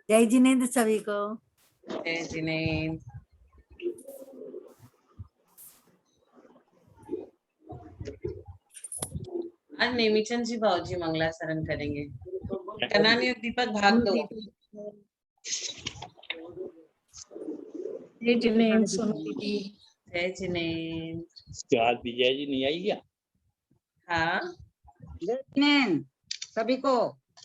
जय जिनेंद्र सभी को। जय जिनेंद्र। आज नेमीचंद जी भाजी मंगलाचरण करेंगे। कनानी और दीपक भाग दो। जय जिनेंद्र सोनू दीदी। जय जिनेंद्र। आज विजय जी नहीं आई क्या? हाँ जय जिनेंद्र सभी को।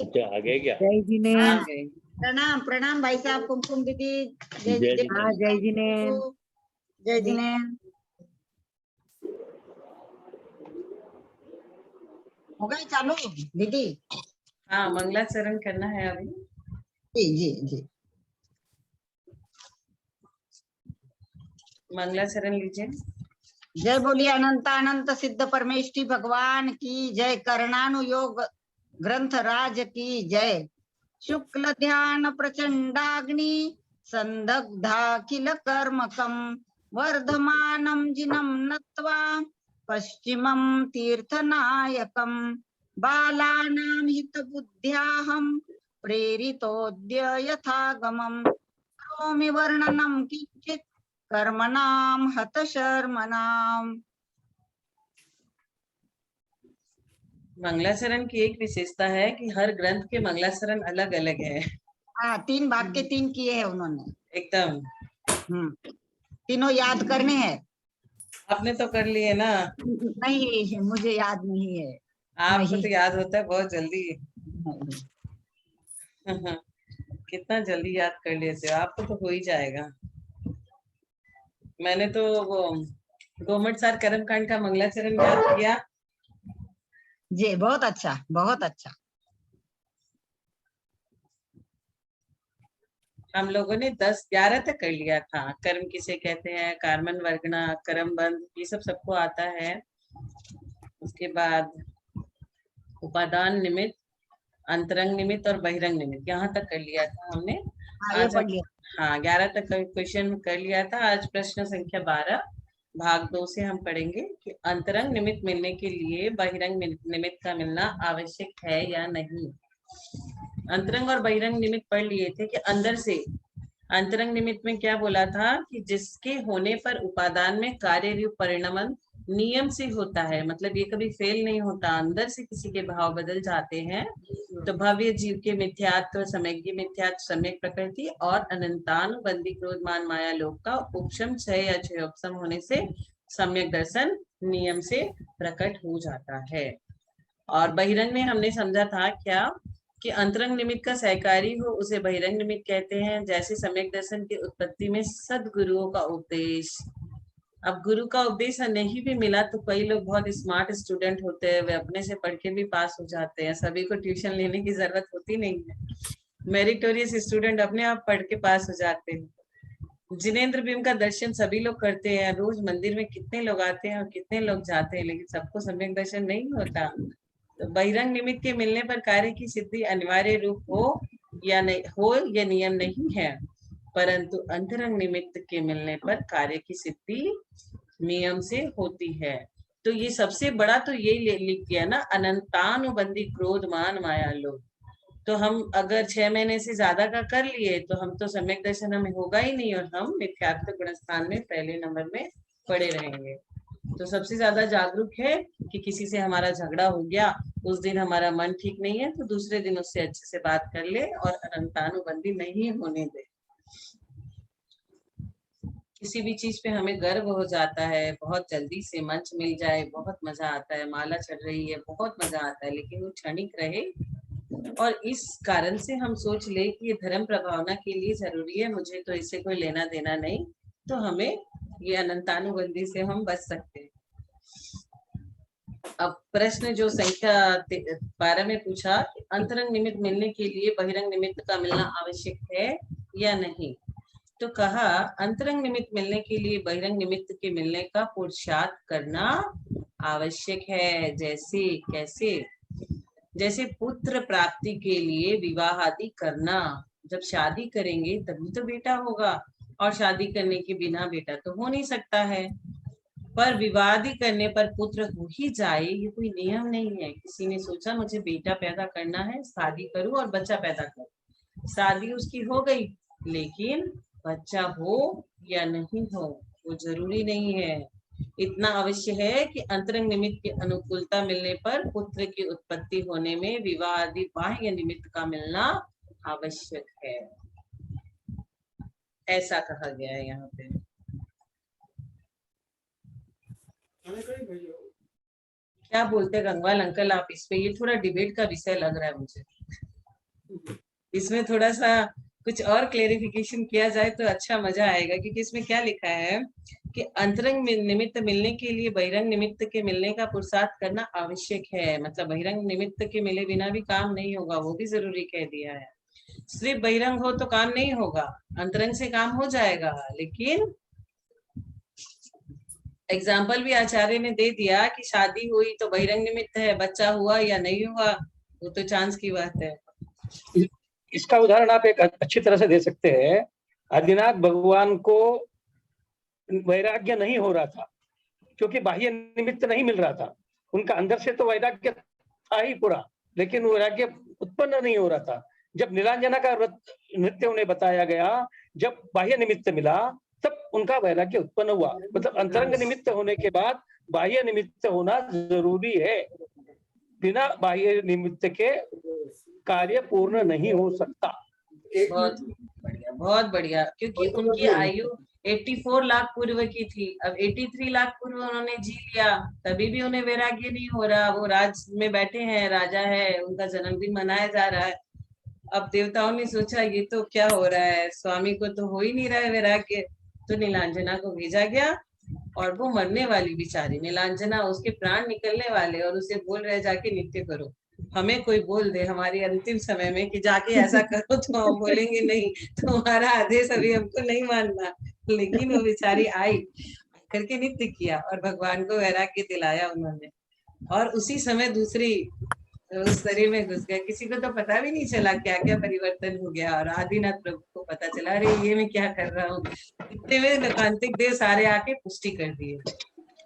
अच्छा आ गए क्या? जय जिनेंद्र। आ गए। प्रणाम प्रणाम भाई साहब, कुमकुम दीदी। जय जय जिनेंद्र। हाँ जय जिनेंद्र। जय जिनेंद्र। हो गए चालू दीदी? हाँ मंगलाचरण करना है अभी। जी जी जी। मंगलाचरण लीजिए। जय बोलिए अनंत अनंत सिद्ध परमेष्ठी भगवान की जय। करणानुयोग ग्रंथ राज की जय। शुक्ल ध्यान प्रचंडाग्नि संदग्धाखिल कर्मकम वर्धमानं जिनं नत्वा पश्चिमं तीर्थनायकं बालानां हितबुद्ध्याहं प्रेरितोऽद्य यथागमं करोमि वर्णनं किंचित् कर्मणां हतशर्मणाम्। मंगलाचरण की एक विशेषता है कि हर ग्रंथ के मंगलाचरण अलग अलग है। हाँ 3 भाग के 3 किए हैं उन्होंने एकदम। तीनों याद करने हैं। आपने तो कर लिए ना? नहीं मुझे याद नहीं है। आपको नहीं। तो याद होता है बहुत जल्दी। कितना जल्दी याद कर लेते हो, आपको तो हो ही जाएगा। मैंने तो वो गोमटसार कर्मकांड का मंगलाचरण याद किया। जी बहुत अच्छा बहुत अच्छा। हम लोगों ने 10-11 तक कर लिया था। कर्म किसे कहते हैं, कार्मन वर्गना, कर्म बंध, ये सब सबको आता है। उसके बाद उपादान निमित्त, अंतरंग निमित्त और बहिरंग निमित्त, यहाँ तक कर लिया था हमने। ये आज पढ़ लिया। हाँ 11 तक का क्वेश्चन कर लिया था। आज प्रश्न संख्या 12 भाग 2 से हम पढ़ेंगे कि अंतरंग निमित्त मिलने के लिए बहिरंग निमित्त का मिलना आवश्यक है या नहीं। अंतरंग और बहिरंग निमित्त पढ़ लिए थे कि अंदर से। अंतरंग निमित्त में क्या बोला था कि जिसके होने पर उपादान में कार्य रूप परिणमन नियम से होता है, मतलब ये कभी फेल नहीं होता, अंदर से किसी के भाव बदल जाते हैं। तो भव्य जीव के मिथ्यात्व, सम्यग्य मिथ्यात्व, सम्यक प्रकृति और अनंतानुबंधी क्रोधमान माया लोक का उपशम क्षय या क्षयोपशम होने से सम्यक दर्शन नियम से प्रकट हो जाता है। और बहिरंग में हमने समझा था क्या कि अंतरंग निमित्त का सहकारी हो उसे बहिरंग निमित्त कहते हैं। जैसे सम्यक दर्शन की उत्पत्ति में सदगुरुओं का उपदेश। अब गुरु का उपदेश नहीं भी मिला तो कई लोग बहुत स्मार्ट स्टूडेंट होते हैं, वे अपने से पढ़ के भी पास हो जाते हैं, सभी को ट्यूशन लेने की जरूरत होती नहीं है। मेरिटोरियस स्टूडेंट अपने आप पढ़ के पास हो जाते हैं। जिनेंद्र भीम का दर्शन सभी लोग करते हैं। रोज मंदिर में कितने लोग आते हैं और कितने लोग जाते हैं, लेकिन सबको सम्यक दर्शन नहीं होता। तो बहिरंग निमित्त के मिलने पर कार्य की सिद्धि अनिवार्य रूप हो या नहीं हो, यह नियम नहीं है, परंतु अंतरंग निमित्त के मिलने पर कार्य की सिद्धि नियम से होती है। तो ये सबसे बड़ा तो यही लिख दिया ना, अनंतानुबंधी क्रोध मान माया लोग। तो हम अगर 6 महीने से ज्यादा का कर लिए तो हम तो सम्यक दर्शन हमें होगा ही नहीं और हम मिथ्यात्व गुणस्थान में पहले नंबर में पड़े रहेंगे। तो सबसे ज्यादा जागरूक है कि किसी से हमारा झगड़ा हो गया, उस दिन हमारा मन ठीक नहीं है तो दूसरे दिन उससे अच्छे से बात कर ले और अनंतानुबंधी नहीं होने दे। किसी भी चीज पे हमें गर्व हो जाता है, बहुत जल्दी से मंच मिल जाए बहुत मजा आता है, माला चढ़ रही है बहुत मजा आता है, लेकिन वो क्षणिक रहे। और इस कारण से हम सोच ले कि ये धर्म प्रभावना के लिए जरूरी है, मुझे तो इससे कोई लेना देना नहीं, तो हमें ये अनंतानुबंधी से हम बच सकते हैं। अब प्रश्न जो संख्या 12 में पूछा, अंतरंग निमित्त मिलने के लिए बहिरंग निमित्त का मिलना आवश्यक है या नहीं। तो कहा अंतरंग निमित्त मिलने के लिए बहिरंग निमित्त के मिलने का पुरुषार्थ करना आवश्यक है। जैसे कैसे? जैसे पुत्र प्राप्ति के लिए विवाह आदि करना। जब शादी करेंगे तभी तो बेटा होगा, और शादी करने के बिना बेटा तो हो नहीं सकता है। पर विवादी करने पर पुत्र हो ही जाए, ये कोई नियम नहीं है। किसी ने सोचा मुझे बेटा पैदा करना है, शादी करूं और बच्चा पैदा करूं। शादी उसकी हो गई, लेकिन बच्चा हो या नहीं हो वो जरूरी नहीं है। इतना अवश्य है कि अंतरंग निमित्त की अनुकूलता मिलने पर पुत्र की उत्पत्ति होने में विवाह आदि बाह्य निमित्त का मिलना आवश्यक है, ऐसा कहा गया है यहाँ पे। क्या बोलते गंगवाल अंकल आप इस पे? ये थोड़ा डिबेट का विषय लग रहा है मुझे। इसमें थोड़ा सा कुछ और क्लेरिफिकेशन किया जाए तो अच्छा मजा आएगा, क्योंकि इसमें क्या लिखा है कि अंतरंग निमित्त मिलने के लिए बहिरंग निमित्त के मिलने का पुरुषार्थ करना आवश्यक है। मतलब बहिरंग निमित्त के मिले बिना भी काम नहीं होगा, वो भी जरूरी कह दिया है। सिर्फ बहिरंग हो तो काम नहीं होगा, अंतरंग से काम हो जाएगा। लेकिन एग्जाम्पल भी आचार्य ने दे दिया कि शादी हुई तो बहिरंग निमित्त है, बच्चा हुआ या नहीं हुआ वो तो चांस की बात है। इसका उदाहरण आप एक अच्छी तरह से दे सकते हैं। आदिनाथ भगवान को वैराग्य नहीं हो रहा था क्योंकि बाह्य निमित्त नहीं मिल रहा था। उनका अंदर से तो वैराग्य था ही पूरा, लेकिन वैराग्य उत्पन्न नहीं हो रहा था। जब नीलांजना का नृत्य उन्हें बताया गया, जब बाह्य निमित्त मिला तब उनका वैराग्य उत्पन्न हुआ। मतलब अंतरंग निमित्त होने के बाद बाह्य निमित्त होना जरूरी है। बिना बाह्य निमित्त के कार्य पूर्ण नहीं हो सकता। बहुत बढ़िया, बहुत बढ़िया। क्योंकि उनकी आयु 84 लाख पूर्व की थी, अब 83 लाख पूर्व उन्होंने जी लिया, तभी भी उन्हें वैराग्य नहीं हो रहा। वो राज में बैठे हैं, राजा है, उनका जन्मदिन मनाया जा रहा है। अब देवताओं ने सोचा ये तो क्या हो रहा है, स्वामी को तो हो ही नहीं रहा है वैराग्य। तो नीलांजना को भेजा गया और वो मरने वाली बेचारी नीलांजना, उसके प्राण निकलने वाले, और उसे बोल रहे जाके नित्य करो। हमें कोई बोल दे हमारी अंतिम समय में कि जाके ऐसा करो तो हम बोलेंगे नहीं, तुम्हारा आदेश अभी हमको नहीं मानना। लेकिन वो बेचारी आई करके नित्य किया और भगवान को वैराग्य दिलाया उन्होंने, और उसी समय दूसरी उस शरीर में घुस गया। किसी को तो पता भी नहीं चला क्या क्या परिवर्तन हो गया, और आदिनाथ प्रभु को पता चला अरे ये मैं क्या कर रहा हूँ। इतने में लोकांतिक देव सारे आके पुष्टि कर दिए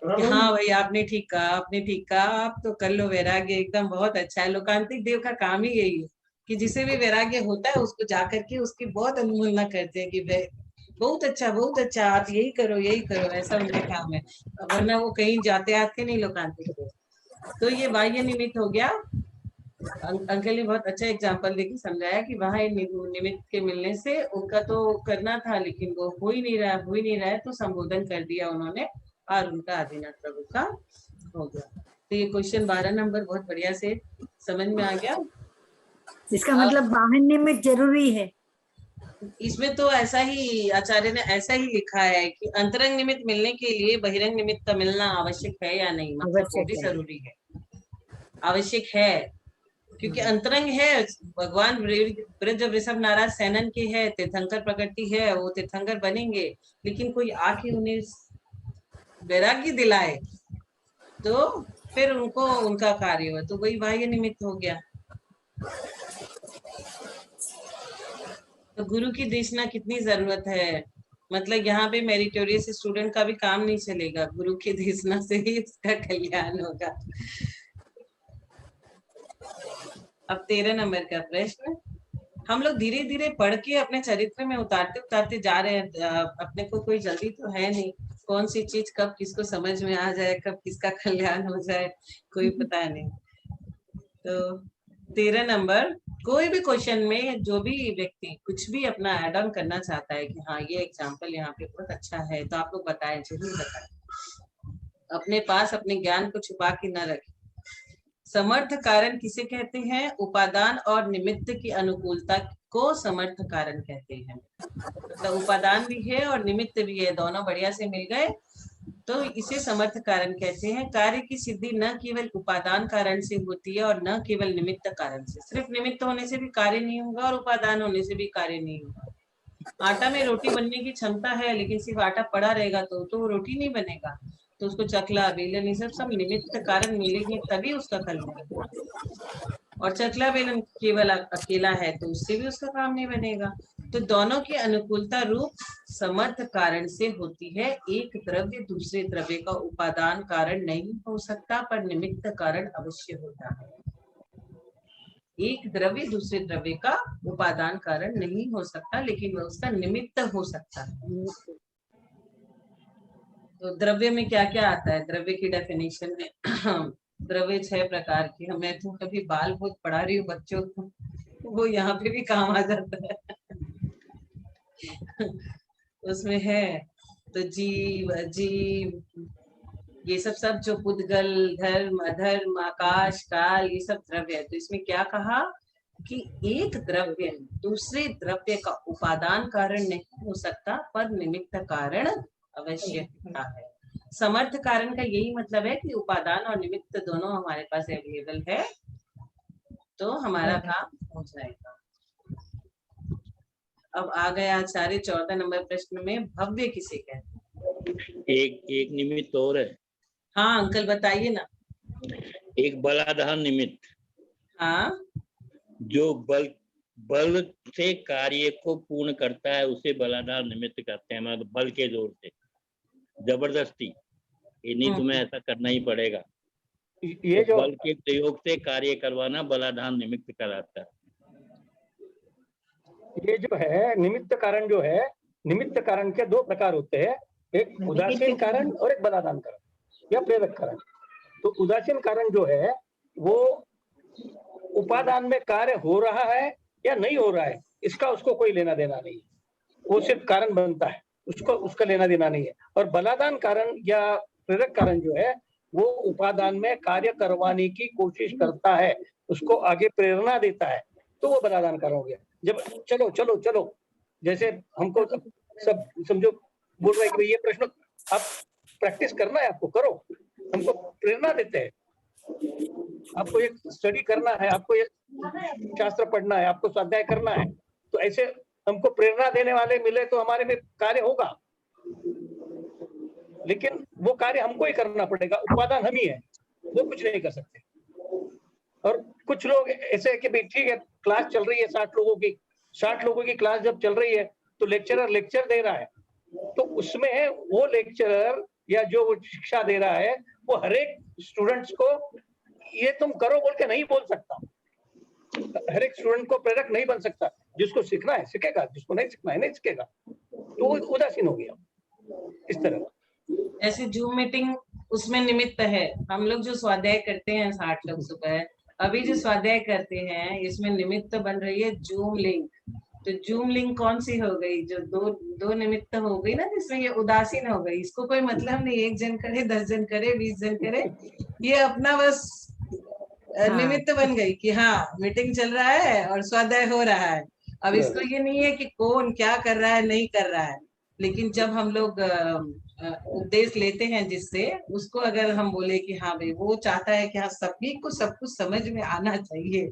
कि हाँ भाई आपने ठीक कहा, आपने ठीक कहा, आप तो कर लो वैराग्य, एकदम बहुत अच्छा है। लोकांतिक देव का काम ही यही है कि जिसे भी वैराग्य होता है उसको जाकर के उसकी बहुत अनुमोदना करते हैं कि बहुत अच्छा, आप यही करो यही करो, ऐसा उनका काम है। वरना वो कहीं जाते आते नहीं लोकांतिक देव। तो ये बाह्य निमित्त हो गया। अंकल ने बहुत अच्छा एग्जाम्पल देके समझाया कि वहां निमित्त के मिलने से उनका तो करना था, लेकिन वो हो ही नहीं रहा है, तो संबोधन कर दिया उन्होंने और उनका आदिनाथ प्रभु का हो गया। तो ये क्वेश्चन 12 नंबर बहुत बढ़िया से समझ में आ गया। इसका मतलब बाह्य निमित्त जरूरी है। इसमें तो ऐसा ही आचार्य ने ऐसा ही लिखा है कि अंतरंग निमित्त मिलने के लिए बहिरंग निमित्त का मिलना आवश्यक है या नहीं, मतलब वो भी जरूरी है, आवश्यक है। क्योंकि अंतरंग है, भगवान ब्रज वृषभ नाराज सैनन के है, तीर्थंकर प्रकृति है, वो तीर्थंकर बनेंगे। लेकिन कोई आके उन्हें वैराग्य दिलाए तो फिर उनको उनका कार्य हो, तो वही बाह्य निमित्त हो गया। तो गुरु की देशना कितनी जरूरत है। मतलब यहाँ पे मेरिटोरियस स्टूडेंट का भी काम नहीं चलेगा, गुरु की देशना से ही उसका कल्याण होगा। अब 13 नंबर का प्रश्न, हम लोग धीरे धीरे पढ़ के अपने चरित्र में उतारते जा रहे हैं। अपने को कोई जल्दी तो है नहीं, कौन सी चीज कब किसको समझ में आ जाए, कब किसका कल्याण हो जाए, कोई पता नहीं। तो 13 नंबर, कोई भी क्वेश्चन में जो भी व्यक्ति कुछ भी अपना ऐड ऑन करना चाहता है कि हाँ ये एग्जाम्पल यहाँ पे बहुत अच्छा है, तो आप लोग बताएं, जरूर बताएं। अपने पास अपने ज्ञान को छुपा के न रखें। समर्थ कारण किसे कहते हैं? उपादान और निमित्त की अनुकूलता को समर्थ कारण कहते हैं। मतलब उपादान भी है और निमित्त भी है, दोनों बढ़िया से मिल गए तो इसे समर्थ कारण कहते हैं। कार्य की सिद्धि न केवल उपादान कारण से होती है और न केवल निमित्त कारण से। सिर्फ निमित्त होने से भी कार्य नहीं होगा और उपादान होने से भी कार्य नहीं होगा। आटा में रोटी बनने की क्षमता है, लेकिन सिर्फ आटा पड़ा रहेगा तो रोटी नहीं बनेगा। तो उसको चकला बेलन ये सब निमित्त कारण मिलेंगे तभी उसका कल्याण। और चकला बेलन केवल अकेला है तो उससे भी उसका काम नहीं बनेगा। तो दोनों की अनुकूलता रूप समर्थ कारण से होती है। एक द्रव्य दूसरे द्रव्य का उपादान कारण नहीं हो सकता, पर निमित्त कारण अवश्य होता है। एक द्रव्य दूसरे द्रव्य का उपादान कारण नहीं हो सकता, लेकिन वह उसका निमित्त हो सकता है। तो द्रव्य में क्या क्या आता है? द्रव्य की डेफिनेशन में द्रव्य 6 प्रकार की। मैं तो कभी बाल बहुत पढ़ा रही हूँ बच्चों को, वो यहाँ पे भी काम आ जाता है। उसमें है तो जीव, अजीव, ये सब जो पुद्गल, धर्म, अधर्म, आकाश, काल, ये सब द्रव्य है। तो इसमें क्या कहा कि एक द्रव्य दूसरे द्रव्य का उपादान कारण नहीं हो सकता, पर निमित्त कारण अवश्य होता है। समर्थ कारण का यही मतलब है कि उपादान और निमित्त दोनों हमारे पास अवेलेबल है, तो हमारा काम हो जाएगा। अब आ गया आचार्य 14 नंबर प्रश्न में, भव्य किसे कहते हैं? एक निमित्त और है। हाँ अंकल बताइए ना। एक बलाधार निमित्त, हाँ, जो बल से कार्य को पूर्ण करता है, उसे बलाधार निमित्त कहते हैं। मतलब बल के जोर से, जबरदस्ती, ये नहीं तुम्हें ऐसा करना ही पड़ेगा, ये तो जो बल के प्रयोग से कार्य करवाना बलाधार निमित्त कहलाता है। ये जो है निमित्त कारण, जो है निमित्त कारण के 2 प्रकार होते हैं, एक उदासीन कारण और एक बलादान कारण या प्रेरक कारण। तो उदासीन कारण जो है वो उपादान में कार्य हो रहा है या नहीं हो रहा है, इसका उसको कोई लेना देना नहीं है, वो सिर्फ कारण बनता है, उसको उसका लेना देना नहीं है। और बलादान कारण या प्रेरक कारण जो है वो उपादान में कार्य करवाने की कोशिश करता है, उसको आगे प्रेरणा देता है, तो वो बलादान कारण हो गया। जब चलो चलो चलो, जैसे हमको सब समझो बोल रहे हैं कि भाई ये प्रश्न आप प्रैक्टिस करना है, आपको करो, हमको प्रेरणा देते हैं, आपको एक स्टडी करना है, आपको एक शास्त्र पढ़ना है, आपको स्वाध्याय करना है, तो ऐसे हमको प्रेरणा देने वाले मिले तो हमारे में कार्य होगा, लेकिन वो कार्य हमको ही करना पड़ेगा, उपादान हम ही है, वो कुछ नहीं कर सकते। और कुछ लोग ऐसे है कि भाई ठीक है क्लास चल रही है 60 लोगों की क्लास जब चल रही है तो लेक्चरर लेक्चर दे रहा है, तो उसमें वो लेक्चरर या जो वो शिक्षा दे रहा है वो हर एक स्टूडेंट्स को ये तुम करो बोल के नहीं बोल सकता, हर एक स्टूडेंट को प्रेरक नहीं बन सकता। जिसको सीखना है सीखेगा, जिसको नहीं सीखना है नहीं सीखेगा, तो वो उदासीन हो गया। इस तरह ऐसे जूम मीटिंग उसमें निमित्त है। हम लोग जो स्वाध्याय करते हैं 60 लोग सुबह, अभी जो स्वाध्याय करते हैं इसमें निमित्त बन रही है जूम लिंक। तो जूम लिंक कौन सी हो गई? जो दो निमित्त हो गई ना, जिसमें ये उदासीन हो गई। इसको कोई मतलब नहीं 1 जन करे, 10 जन करे, 20 जन करे, ये अपना बस निमित्त बन गई कि हाँ मीटिंग चल रहा है और स्वाध्याय हो रहा है। अब इसको ये नहीं है कि कौन क्या कर रहा है नहीं कर रहा है, लेकिन जब हम लोग उपदेश लेते हैं जिससे, उसको अगर हम बोले कि हाँ भाई वो चाहता है कि हाँ सभी को सब कुछ समझ में आना चाहिए,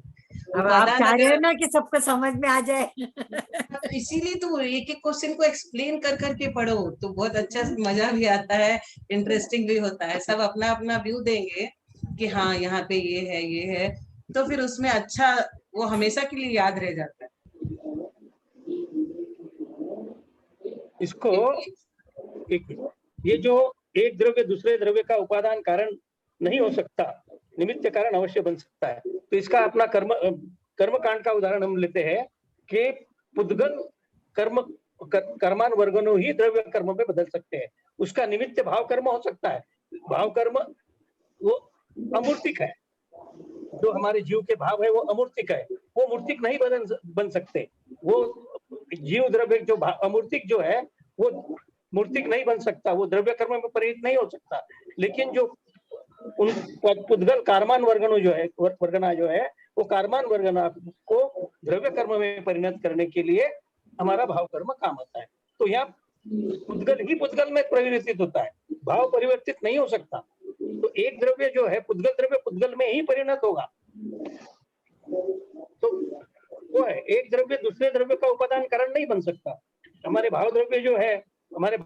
अब आप चाह रहे हो ना कि सबको समझ में आ जाए। तो इसीलिए तो एक एक क्वेश्चन को एक्सप्लेन कर करके पढ़ो तो बहुत अच्छा मजा भी आता है, इंटरेस्टिंग भी होता है। सब अपना अपना व्यू देंगे कि हाँ यहाँ पे ये है, तो फिर उसमें अच्छा वो हमेशा के लिए याद रह जाता है। इसको ये जो एक द्रव्य दूसरे द्रव्य का उपादान कारण नहीं हो सकता, निमित्त कारण अवश्य बन सकता है। तो इसका अपना कर्मकांड का उदाहरण हम लेते हैं कि पुद्गल कर्मान वर्गनो ही द्रव्य कर्म में बदल सकते हैं। उसका निमित्त भाव कर्म हो सकता है, भाव कर्म वो अमूर्तिक है, जो हमारे जीव के भाव है वो अमूर्तिक है, वो मूर्तिक नहीं बन सकते। वो जीव द्रव्य जो अमूर्तिक जो है वो मूर्तिक नहीं बन सकता, वो द्रव्य कर्म में परिणत नहीं हो सकता। लेकिन जो उन पुद्गल कार्मान वर्गनो जो है, वर्गना जो है, वो कार्मान वर्गना को द्रव्य कर्म में परिणत करने के लिए हमारा भाव कर्म काम आता है। तो यहाँ पुद्गल ही पुद्गल में परिवर्तित होता है, भाव परिवर्तित नहीं हो सकता। तो एक द्रव्य जो है पुद्गल द्रव्य पुद्गल में ही परिणत होगा। तो वो है, एक द्रव्य दूसरे द्रव्य का उपादान कारण नहीं बन सकता। हमारे भाव द्रव्य जो है, हमारे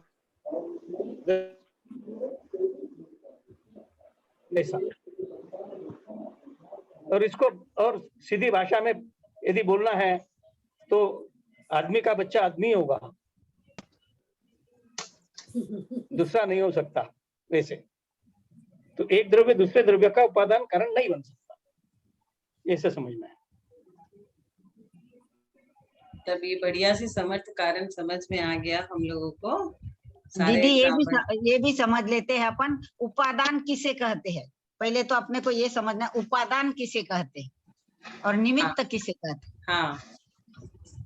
ऐसा, और इसको और सीधी भाषा में यदि बोलना है तो आदमी का बच्चा आदमी होगा, दूसरा नहीं हो सकता। वैसे तो एक द्रव्य दूसरे द्रव्य का उपादान कारण नहीं बन सकता, ऐसे समझना है। तब ये बढ़िया से समर्थ कारण समझ में आ गया हम लोगों को। सारे दीदी एग्जाम्पल ये भी समझ लेते हैं अपन, उपादान किसे कहते हैं। पहले तो अपने को ये समझना उपादान किसे कहते हैं और निमित्त किसे कहते हैं। हाँ,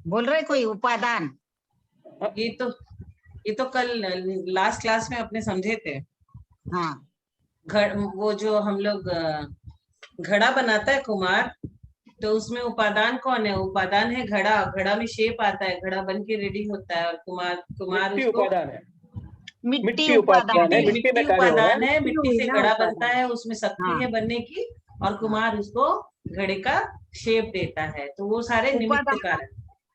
बोल रहे कोई उपादान? ये तो कल लास्ट क्लास में अपने समझे थे। हाँ, वो जो हम लोग घड़ा बनाता है कुम्हार, तो उसमें उपादान कौन है? उपादान है घड़ा। घड़ा में शेप आता है, घड़ा बन के रेडी होता है, और कुम्हार मिट्टी उसको उपादान है, मिट्टी उपादान है। मिट्टी उपादान है, मिट्टी से घड़ा बनता है, उसमें शक्ति हाँ। है बनने की, और कुम्हार उसको घड़े का शेप देता है। तो वो सारे निमित्त कारण।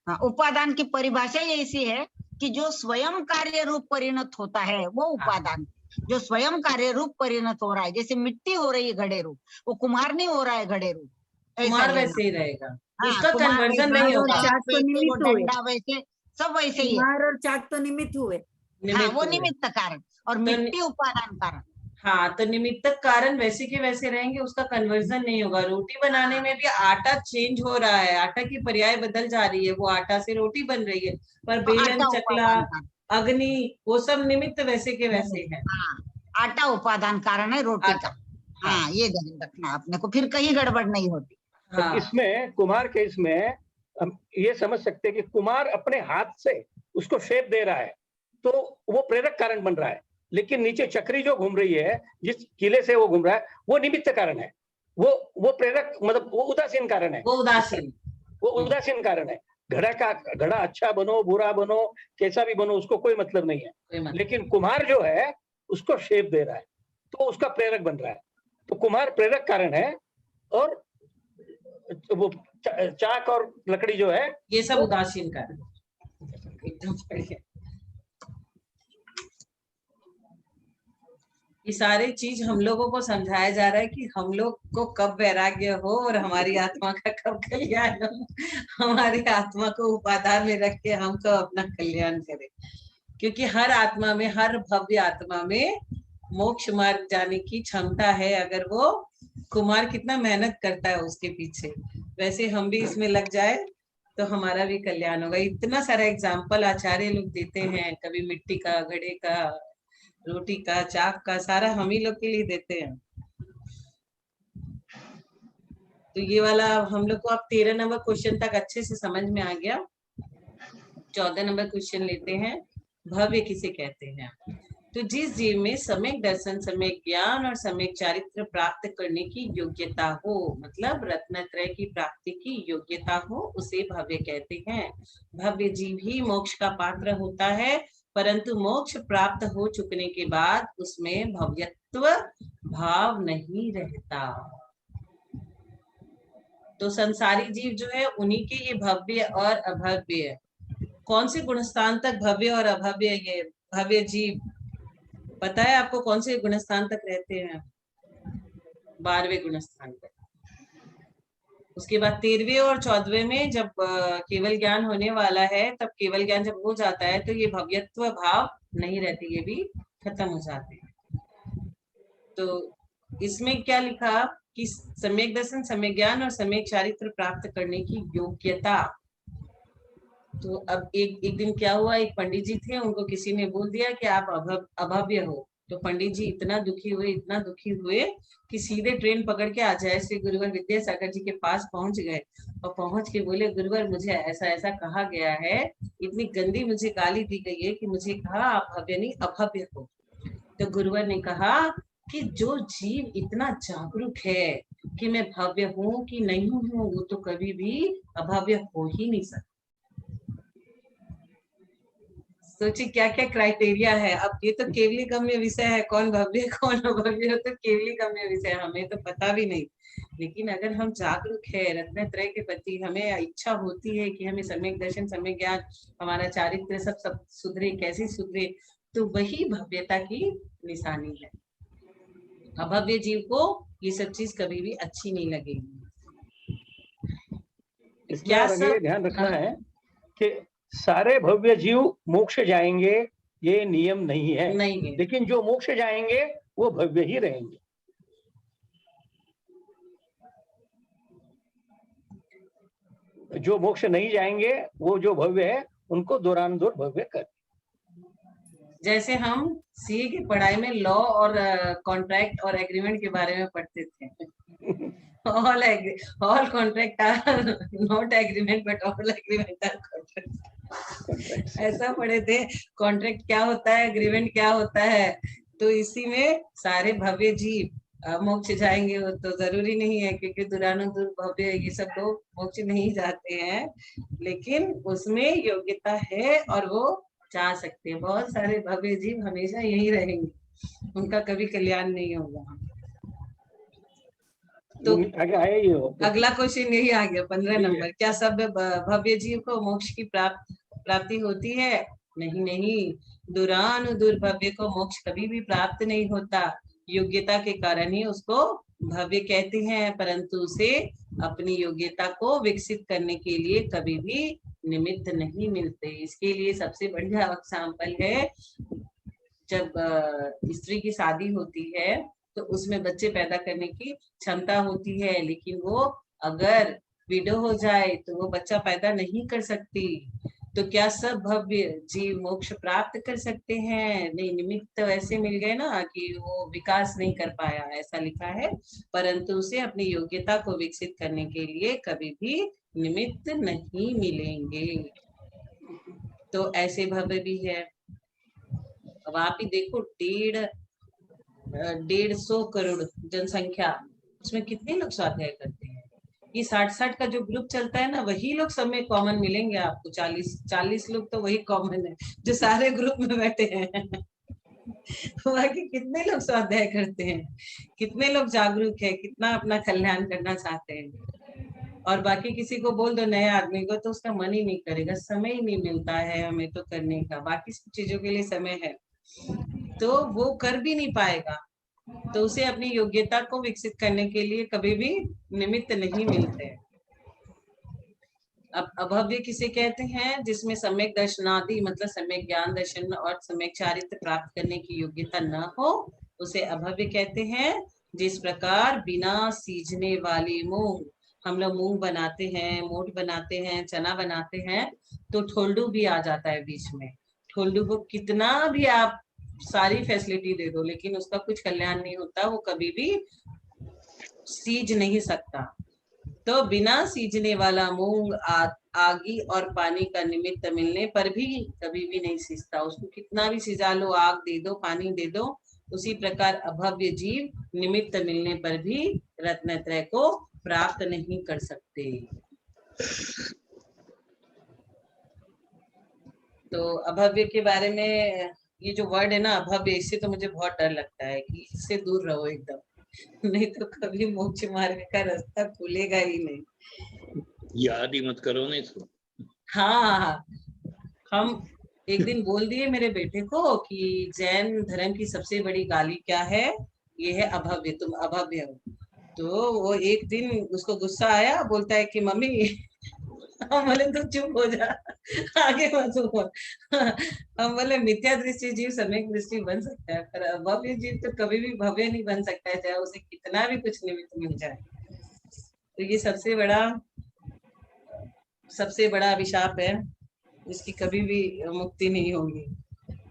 हाँ, उपादान की परिभाषा ही ऐसी है कि जो स्वयं कार्य रूप परिणत होता है वो उपादान। जो स्वयं कार्य रूप परिणत हो रहा है, जैसे मिट्टी हो रही है घड़े रूप, वो कुम्हार नहीं हो रहा है घड़े रूप। कुम्हार वैसे ही रहेगा, हाँ, उसका कुम्हार कन्वर्जन वैसे, नहीं वो होगा। चाक तो वैसे, वो निमित्त हुए। डंडा वैसे, सब वैसे ही है। कुम्हार और चाक तो निमित्त हुए। हाँ, वो हुए। निमित्त कारण, और मिट्टी उपादान कारण। हाँ, तो निमित्तक कारण वैसे के वैसे रहेंगे, उसका कन्वर्जन नहीं होगा। रोटी बनाने में भी आटा चेंज हो रहा है, आटा की पर्याय बदल जा रही है, वो आटा से रोटी बन रही है, पर तो बेलन, आटा चकला, उपादान कारण। अग्नि, वो सब निमित्त वैसे के वैसे है। हाँ, आटा उपादान कारण है रोटी का। हाँ, ये ध्यान रखना अपने को, फिर कहीं गड़बड़ नहीं होती। हाँ, इसमें कुम्हार के इसमें हम ये समझ सकते हैं कि कुम्हार अपने हाथ से उसको शेप दे रहा है, तो वो प्रेरक कारण बन रहा है। लेकिन नीचे चक्री जो घूम रही है, जिस किले से वो घूम रहा है, वो निमित्त कारण है। वो प्रेरक मतलब वो उदासीन कारण है। वो उदासीन कारण है। घड़ा अच्छा बनो, बुरा बनो, कैसा भी बनो, उसको कोई मतलब नहीं है। लेकिन कुम्हार जो है उसको शेप दे रहा है, तो उसका प्रेरक बन रहा है। तो कुम्हार प्रेरक कारण है, और वो चाक और लकड़ी जो है ये सब उदासीन कारण। एकदम बढ़िया। ये सारी चीज हम लोगों को समझाया जा रहा है कि हम लोग को कब वैराग्य हो और हमारी आत्मा का कब कल्याण हो। हमारी आत्मा को उपादान में रख के हम कब अपना कल्याण करें, क्योंकि हर आत्मा में, हर भव्य आत्मा में मोक्ष मार्ग जाने की क्षमता है, अगर वो कुमार कितना मेहनत करता है उसके पीछे। वैसे हम भी इसमें लग जाए तो हमारा भी कल्याण होगा। इतना सारा एग्जाम्पल आचार्य लोग देते हैं, कभी मिट्टी का, घड़े का, रोटी का, चाक का, सारा हम ही लोग के लिए देते हैं। तो ये वाला हम लोग को अब 13 नंबर क्वेश्चन तक अच्छे से समझ में आ गया। 14 नंबर क्वेश्चन लेते हैं, भव्य किसे कहते हैं। तो जिस जीव में सम्यक दर्शन, सम्यक ज्ञान और सम्यक चारित्र प्राप्त करने की योग्यता हो, मतलब रत्नत्रय की प्राप्ति की योग्यता हो, उसे भव्य कहते हैं। भव्य जीव ही मोक्ष का पात्र होता है, परंतु मोक्ष प्राप्त हो चुकने के बाद उसमें भव्यत्व भाव नहीं रहता। तो संसारी जीव जो है उन्हीं के ये भव्य और अभव्य है। कौन से गुणस्थान तक भव्य और अभव्य, ये भव्य जीव पता है आपको कौन से गुणस्थान तक रहते हैं? 12वें गुणस्थान तक। उसके बाद 13वें और 14वें में जब केवल ज्ञान होने वाला है, तब केवल ज्ञान जब हो जाता है तो ये भव्यत्व भाव नहीं रहते, ये भी खत्म हो जाते हैं। तो इसमें क्या लिखा कि सम्यक दर्शन, सम्यक ज्ञान और सम्यक चारित्र प्राप्त करने की योग्यता। तो अब एक दिन क्या हुआ, एक पंडित जी थे, उनको किसी ने बोल दिया कि आप अभव्य हो। तो पंडित जी इतना दुखी हुए कि सीधे ट्रेन पकड़ के आचार्य श्री गुरुवर विद्यासागर जी के पास पहुंच गए, और पहुंच के बोले, गुरुवर मुझे ऐसा ऐसा कहा गया है, इतनी गंदी मुझे गाली दी गई है कि मुझे कहा आप भव्य नहीं अभव्य हो। तो गुरुवर ने कहा कि जो जीव इतना जागरूक है कि मैं भव्य हूँ कि नहीं हूँ, वो तो कभी भी अभव्य हो ही नहीं सकता। सोचिए क्या क्या क्राइटेरिया है। अब ये तो केवली गम्य विषय है, कौन भव्य कौन अभव्य हो तो केवली गम्य विषय, हमें तो पता भी नहीं। लेकिन अगर हम जागरूक है रत्नत्रय के प्रति, हमें इच्छा होती है कि हमें सम्यक दर्शन, सम्यक ज्ञान, हमारा चारित्र सब सुधरे, कैसे सुधरे, तो वही भव्यता की निशानी है। अभव्य जीव को ये सब चीज कभी भी अच्छी नहीं लगेगी। इसमें ध्यान रखना है कि सारे भव्य जीव मोक्ष जाएंगे ये नियम नहीं है, नहीं है। लेकिन जो मोक्ष जाएंगे वो भव्य ही रहेंगे। जो मोक्ष नहीं जाएंगे वो जो भव्य है उनको दौरान-दौर भव्य कर। जैसे हम सीए की पढ़ाई में लॉ और कॉन्ट्रैक्ट और एग्रीमेंट के बारे में पढ़ते थे। all contract are not agreement but all agreement are contract। ऐसा पढ़े थे। कॉन्ट्रैक्ट क्या होता है, एग्रीमेंट क्या होता है। तो इसी में सारे भव्य जीव मोक्ष जाएंगे वो तो जरूरी नहीं है, क्योंकि दुरानुदूर भव्य ये सब लोग मोक्ष नहीं जाते हैं, लेकिन उसमें योग्यता है और वो जा सकते हैं। बहुत सारे भव्य जीव हमेशा यही रहेंगे, उनका कभी कल्याण नहीं होगा। तो आगे आया ही हो। अगला क्वेश्चन यही आ गया 15 नंबर। क्या सब भव्य जीव को मोक्ष की प्राप्ति होती है? नहीं नहीं, दुरानुदूर भव्य को मोक्ष कभी भी प्राप्त नहीं होता। योग्यता के कारण ही उसको भव्य कहते हैं, परंतु उसे अपनी योग्यता को विकसित करने के लिए कभी भी निमित्त नहीं मिलते। इसके लिए सबसे बढ़िया एग्जाम्पल है, जब स्त्री की शादी होती है तो उसमें बच्चे पैदा करने की क्षमता होती है, लेकिन वो अगर विडो हो जाए तो वो बच्चा पैदा नहीं कर सकती। तो क्या सब भव्य जीव मोक्ष प्राप्त कर सकते हैं? नहीं, निमित्त ऐसे मिल गए ना कि वो विकास नहीं कर पाया, ऐसा लिखा है, परंतु उसे अपनी योग्यता को विकसित करने के लिए कभी भी निमित्त नहीं मिलेंगे। तो ऐसे भव्य भी है। अब आप ही देखो, 150 करोड़ जनसंख्या, उसमें कितने लोग स्वाध्याय करते हैं? ये 60 का जो ग्रुप चलता है ना, वही लोग सब में कॉमन मिलेंगे आपको। 40 लोग तो वही कॉमन है जो सारे ग्रुप में बैठे हैं। बाकी कितने लोग स्वाध्याय करते हैं, कितने लोग जागरूक है, कितना अपना कल्याण करना चाहते हैं। और बाकी किसी को बोल दो नए आदमी को तो उसका मन ही नहीं करेगा, समय ही नहीं मिलता है हमें तो करने का, बाकी सब चीजों के लिए समय है, तो वो कर भी नहीं पाएगा। तो उसे अपनी योग्यता को विकसित करने के लिए कभी भी निमित्त नहीं मिलते। अब अभव्य किसे कहते हैं? जिसमें सम्यक दर्शनादि मतलब सम्यक ज्ञान दर्शन और सम्यक चारित्र प्राप्त करने की योग्यता न हो, उसे अभव्य कहते हैं। जिस प्रकार बिना सींचने वाली मूंग, हम लोग मूंग बनाते हैं, मोठ बनाते हैं, चना बनाते हैं, तो ठोल्डू भी आ जाता है बीच में। ठोल्डू को कितना भी आप सारी फैसिलिटी दे दो, लेकिन उसका कुछ कल्याण नहीं होता, वो कभी भी सींच नहीं सकता। तो बिना सींचने वाला मूंग आगी और पानी का निमित्त मिलने पर भी कभी भी नहीं सींचता। उसको कितना भी सिजा लो, आग दे दो, पानी दे दो, उसी प्रकार अभव्य जीव निमित्त मिलने पर भी रत्नत्रय को प्राप्त नहीं कर सकते। तो अभव्य के बारे में ये जो वर्ड है ना अभव्य, इससे तो मुझे बहुत डर लगता है कि इससे दूर रहो एकदम, नहीं तो कभी मोक्ष मार्ग का रास्ता खुलेगा ही नहीं। याद ही मत करो ना इसको। हाँ, हम एक दिन बोल दिए मेरे बेटे को कि जैन धर्म की सबसे बड़ी गाली क्या है? ये है अभव्य, तुम अभव्य हो। तो वो एक दिन उसको गुस्सा आया, बोलता है कि मम्मी, हम बोले तो चुप हो जा, आगे मत बोल। हम बोले मिथ्या दृष्टि जीव सम्यक दृष्टि बन सकता है, पर अभव्य जीव तो कभी भी भव्य नहीं बन सकता है, चाहे उसे कितना भी कुछ निमित्त मिल जाए। तो ये सबसे बड़ा अभिशाप है, जिसकी कभी भी मुक्ति नहीं होगी।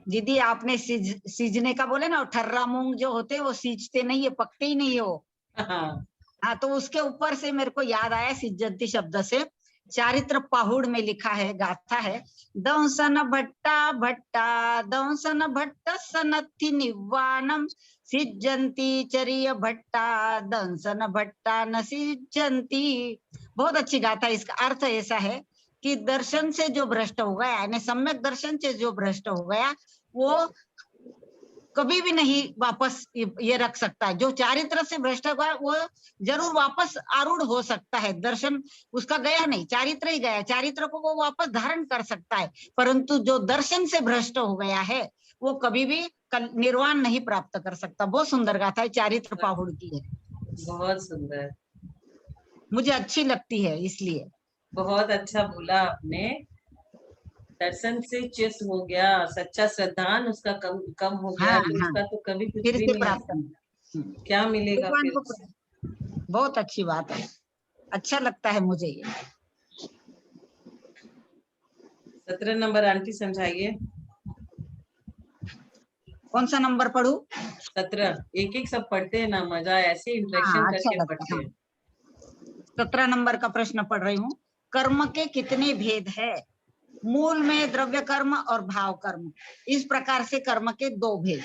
दीदी आपने सीजने का बोले ना, ठर्रा मूंग जो होते हैं वो सींचते नहीं है, पकते ही नहीं हो। हाँ, तो उसके ऊपर से मेरे को याद आया सिज्जंती शब्द से, चारित्र पाहुड़ में लिखा है, गाथा है, दंसन भट्टा भट्टा दंसन भट्ट सनत्थि निवानम सिज्जंती चरिय भट्टा दंसन भट्टा न सिज्जंती। बहुत अच्छी गाथा। इसका अर्थ ऐसा है कि दर्शन से जो भ्रष्ट हो गया, यानी सम्यक दर्शन से जो भ्रष्ट हो गया, वो कभी भी नहीं वापस ये रख सकता है। जो चारित्र से भ्रष्ट हुआ वो जरूर वापस आरूढ़ हो सकता है। दर्शन उसका गया नहीं, चारित्र ही गया। चारित्र को वो वापस धारण कर सकता है, परंतु जो दर्शन से भ्रष्ट हो गया है वो कभी भी निर्वाण नहीं प्राप्त कर सकता। बहुत सुंदर गाथा है, चारित्र पाहुड़ की है, बहुत सुंदर, मुझे अच्छी लगती है इसलिए। बहुत अच्छा बोला आपने। दर्शन से चिस हो गया, सच्चा श्रद्धान उसका कम कम हो गया, हाँ, तो हाँ। उसका तो कभी कुछ फिर भी से नहीं आ प्राप्त सकता। करना। क्या मिलेगा भगवान फिर को उससे? बहुत अच्छी बात है, अच्छा लगता है मुझे ये। 17 नंबर आंटी समझाइए। कौन सा नंबर पढ़ूं? 17 एक एक सब पढ़ते हैं ना, मजा ऐसे इंटरेक्शन हाँ, अच्छा करके लगता पढ़ते है। हैं। 17 नंबर का प्रश्न पढ़ रही हूँ। कर्म के कितने भेद है? मूल में द्रव्य कर्म और भाव कर्म, इस प्रकार से कर्म के दो भेद,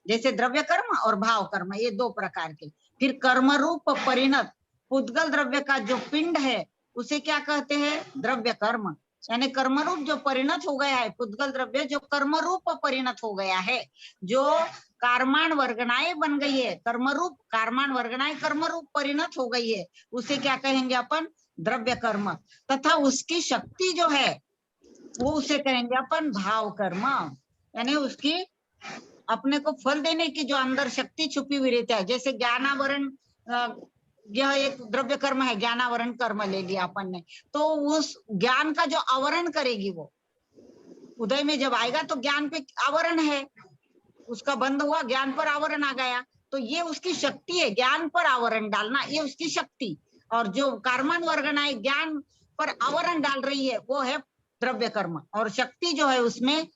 जैसे द्रव्य कर्म और भाव कर्म, ये दो प्रकार के। फिर कर्म रूप परिणत पुद्गल द्रव्य का जो पिंड है उसे क्या कहते हैं? द्रव्य कर्म। यानी कर्म रूप जो परिणत हो गया है, पुद्गल द्रव्य जो कर्म रूप परिणत हो गया है, जो कार्माण वर्गणाएं बन गई है, कर्म रूप कार्माण वर्गणाएं कर्म रूप परिणत हो गई है, उसे क्या कहेंगे अपन? द्रव्य कर्म। तथा उसकी शक्ति जो है वो उसे कहेंगे अपन भाव कर्म। यानी उसकी अपने को फल देने की जो अंदर शक्ति छुपी हुई रहती है, जैसे ज्ञानावरण, यह एक द्रव्य कर्म है, ज्ञानावरण कर्म ले लिया अपन ने, तो उस ज्ञान का जो आवरण करेगी वो उदय में जब आएगा तो ज्ञान पे आवरण है, उसका बंद हुआ, ज्ञान पर आवरण आ गया, तो ये उसकी शक्ति है, ज्ञान पर आवरण डालना, ये उसकी शक्ति। और जो कार्मण वर्गनाएं ज्ञान पर आवरण डाल रही है वो है द्रव्य कर्म, और शक्ति जो है उसमें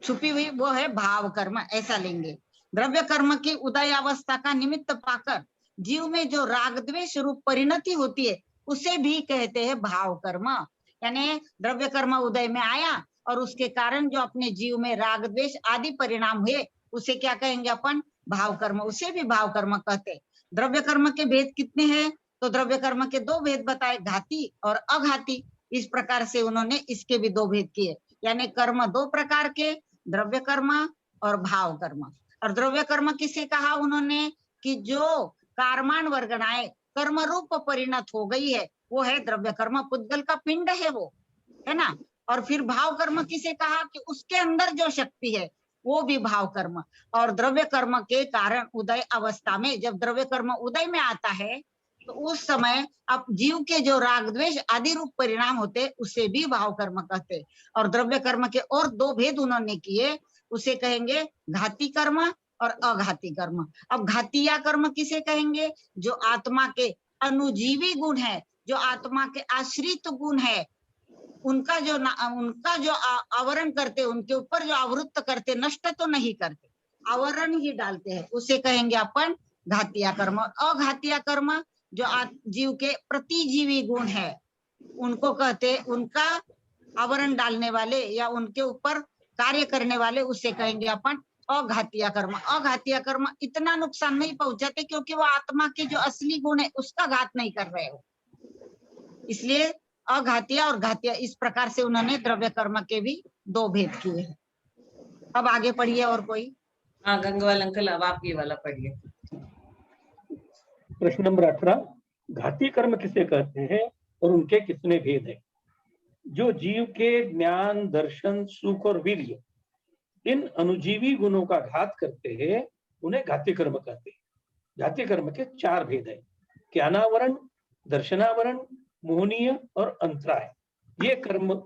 छुपी हुई वो है भाव कर्म, ऐसा लेंगे। द्रव्य कर्म की उदय अवस्था का निमित्त पाकर जीव में जो राग द्वेष रूप परिणति होती है उसे भी कहते हैं भाव कर्म। यानी द्रव्य कर्म उदय में आया और उसके कारण जो अपने जीव में राग द्वेष आदि परिणाम हुए उसे क्या कहेंगे अपन? भाव कर्म, उसे भी भाव कर्म कहते। द्रव्य कर्म के भेद कितने हैं? तो द्रव्य कर्म के दो भेद बताए, घाती और अघाती। इस प्रकार से उन्होंने इसके भी दो भेद किए, यानी कर्म दो प्रकार के, द्रव्य कर्म और भाव कर्म। और द्रव्य कर्म किसे कहा उन्होंने? कि जो कार्माण वर्गणाएं कर्म रूप परिणत हो गई है वो है द्रव्य कर्म, पुद्गल का पिंड है वो, है ना। और फिर भाव कर्म किसे कहा? कि उसके अंदर जो शक्ति है वो भी भाव कर्म। और द्रव्य कर्म के कारण उदय अवस्था में, जब द्रव्य कर्म उदय में आता है तो उस समय अब जीव के जो राग द्वेष आदि रूप परिणाम होते उसे भी भाव कर्म कहते। और द्रव्य कर्म के और दो भेद उन्होंने किए, उसे कहेंगे घाती कर्म और अघाती कर्म। अब घातीय कर्म किसे कहेंगे? जो आत्मा के अनुजीवी गुण है, जो आत्मा के आश्रित गुण है, उनका जो आवरण करते, उनके ऊपर जो आवृत्त करते, नष्ट तो नहीं करते, आवरण ही डालते हैं, उसे कहेंगे अपन घातीय कर्म। अघातीय कर्म जो जीव के प्रतिजीवी गुण है उनको कहते, उनका आवरण डालने वाले या उनके ऊपर कार्य करने वाले, उसे कहेंगे अपन अघातीय कर्म। अघातीय कर्म इतना नुकसान नहीं पहुंचाते क्योंकि वो आत्मा के जो असली गुण है उसका घात नहीं कर रहे हो, इसलिए अघातीय और घातीय, इस प्रकार से उन्होंने द्रव्य कर्म के भी दो भेद किए हैं। अब आगे पढ़िए और कोई। हाँ गंगवाल अंकल, अब आप ये वाला पढ़िए। प्रश्न नंबर 18, घाती कर्म किसे कहते हैं और उनके कितने भेद हैं? जो जीव के ज्ञान, दर्शन, सुख और वीर्य, इन अनुजीवी गुणों का घात करते हैं, उन्हें घाती कर्म कहते हैं। घाती कर्म के चार भेद हैं: ज्ञानावरण, दर्शनावरण, मोहनीय और अंतराय। ये कर्म